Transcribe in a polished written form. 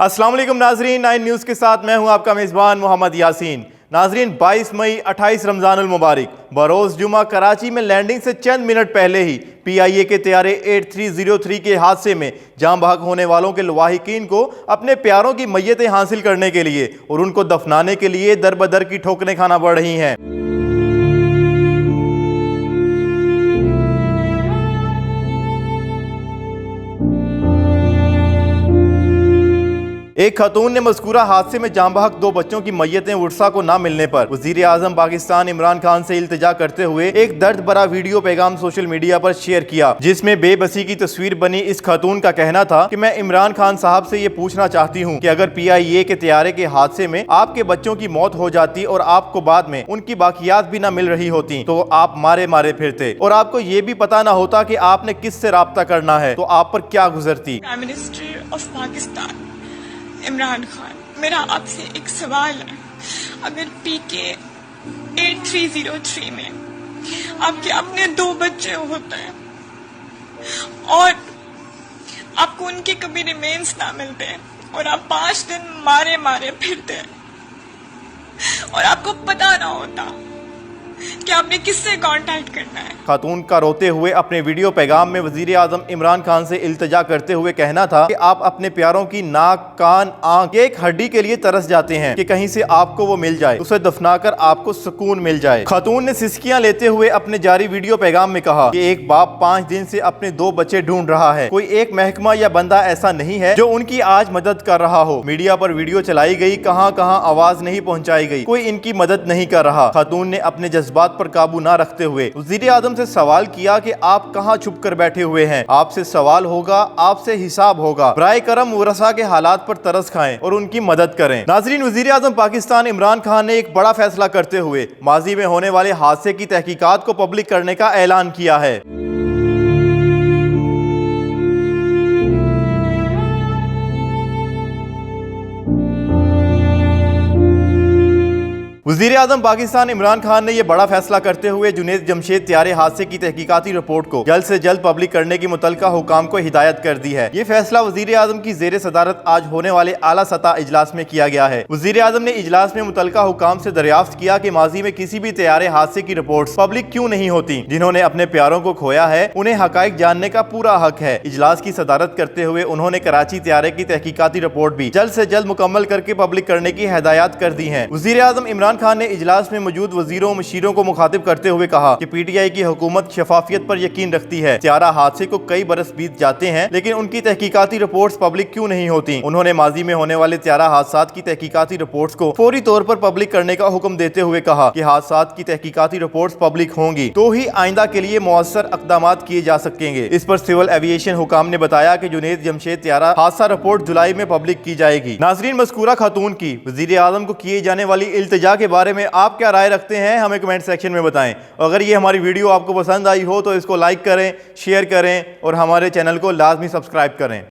अस्सलाम वालेकुम नाजरीन, 9 न्यूज़ के साथ मैं हूं आपका मेज़बान मोहम्मद यासीन। नाजरीन, 22 मई 28 रमज़ानुल मुबारक बरोज़ जुमा कराची में लैंडिंग से चंद मिनट पहले ही PIA के तैयारे 8303 के हादसे में जान बहक होने वालों के लवाहिकीन को अपने प्यारों की मैयतें हासिल करने के लिए और उनको दफनाने के लिए दर बदर की ठोकरें खाना पड़ रही हैं। एक खातून ने मज़कूरा हादसे में जान बहक 2 बच्चों की मैयतें उर्सा को ना मिलने पर वज़ीर आज़म पाकिस्तान इमरान खान से इल्तिजा करते हुए एक दर्द भरा वीडियो पैगाम सोशल मीडिया पर शेयर किया, जिसमें बेबसी की तस्वीर बनी। इस खातून का कहना था कि मैं इमरान खान साहब से ये पूछना चाहती हूँ कि अगर PIA के तैयारे के हादसे में आपके बच्चों की मौत हो जाती और आपको बाद में उनकी बाकियात भी ना मिल रही होती तो आप मारे मारे फिरते और आपको ये भी पता ना होता कि आपने किससे राब्ता करना है तो आप पर क्या गुजरती। Prime minister of Pakistan Imran Khan, मेरा आपसे एक सवाल है, अगर PK 8303 में आपके अपने 2 बच्चे होते हैं और आपको उनके कभी रिमेन्स ना मिलते और आप 5 दिन मारे मारे फिरते और आपको पता ना होता कि आपने किससे कांटेक्ट करना है। खातून का रोते हुए अपने वीडियो पैगाम में वजीर आजम इमरान खान से इल्तिजा करते हुए कहना था कि आप अपने प्यारों की नाक, कान, आंख, एक हड्डी के लिए तरस जाते हैं कि कहीं से आपको वो मिल जाए, उसे दफनाकर आपको सुकून मिल जाए। खातून ने सिसकियां लेते हुए अपने जारी वीडियो पैगाम में कहा कि एक बाप 5 दिन से अपने 2 बच्चे ढूंढ रहा है, कोई एक महकमा या बंदा ऐसा नहीं है जो उनकी आज मदद कर रहा हो। मीडिया पर वीडियो चलाई गई, कहां कहां आवाज नहीं पहुंचाई गई, कोई इनकी मदद नहीं कर रहा। खातून ने अपने जज्बात पर काबू ना रखते हुए वज़ीर आज़म से सवाल किया कि आप कहां छुप कर बैठे हुए हैं, आपसे सवाल होगा, आपसे हिसाब होगा। बराए करम वरसा के हालात पर तरस खाएं और उनकी मदद करें। नाजरीन, वज़ीर आज़म पाकिस्तान इमरान खान ने एक बड़ा फैसला करते हुए माजी में होने वाले हादसे की तहकीकात को पब्लिक करने का ऐलान किया है। वज़ीर आज़म पाकिस्तान इमरान खान ने यह बड़ा फैसला करते हुए जुनैद जमशेद त्यारे हादसे की तहकीकाती रिपोर्ट को जल्द से जल्द पब्लिक करने की मुतल्लिका हुकाम को हिदायत कर दी है। ये फैसला वज़ीर आज़म की ज़ेर सदारत आज होने वाले आला सतह इजलास में किया गया है। वज़ीर आज़म ने इजलास में मुतल्लिका हुकाम से दरियाफ्त किया कि माजी में किसी भी तैयारे हादसे की रिपोर्ट पब्लिक क्यों नहीं होती। जिन्होंने अपने प्यारों को खोया है उन्हें हकाइक जानने का पूरा हक है। इजलास की सदारत करते हुए उन्होंने कराची तैयारे की तहकीकाती रिपोर्ट भी जल्द से जल्द मुकम्मल करके पब्लिक करने की हिदायत कर दी है। वज़ीर आज़म इमरान खान ने इजलास में मौजूद वजीरों मशीरों को मुखातिब करते हुए कहा कि PTI की हुकूमत शफाफियत पर यकीन रखती है। त्यारा हादसे को कई बरस बीत जाते हैं लेकिन उनकी तहकीकाती रिपोर्ट्स पब्लिक क्यों नहीं होती। उन्होंने माजी में होने वाले त्यारा हादसात की तहकीकाती रिपोर्ट्स को फौरी तौर पर पब्लिक करने का हुक्म देते हुए कहा कि हादसात की तहकीकाती रिपोर्ट्स पब्लिक होंगी तो ही आइंदा के लिए मौसर इक़दामात किए जा सकेंगे। इस पर सिविल एविएशन हुकाम ने बताया कि जुनैद जमशेद त्यारा हादसा रिपोर्ट जुलाई में पब्लिक की जाएगी। नाजरीन, मज़कूरा खातून की वज़ीर आज़म को किए जाने वाली इल्तिजा के बारे में आप क्या राय रखते हैं, हमें कमेंट सेक्शन में बताएं। अगर ये हमारी वीडियो आपको पसंद आई हो तो इसको लाइक करें, शेयर करें और हमारे चैनल को लाजमी सब्सक्राइब करें।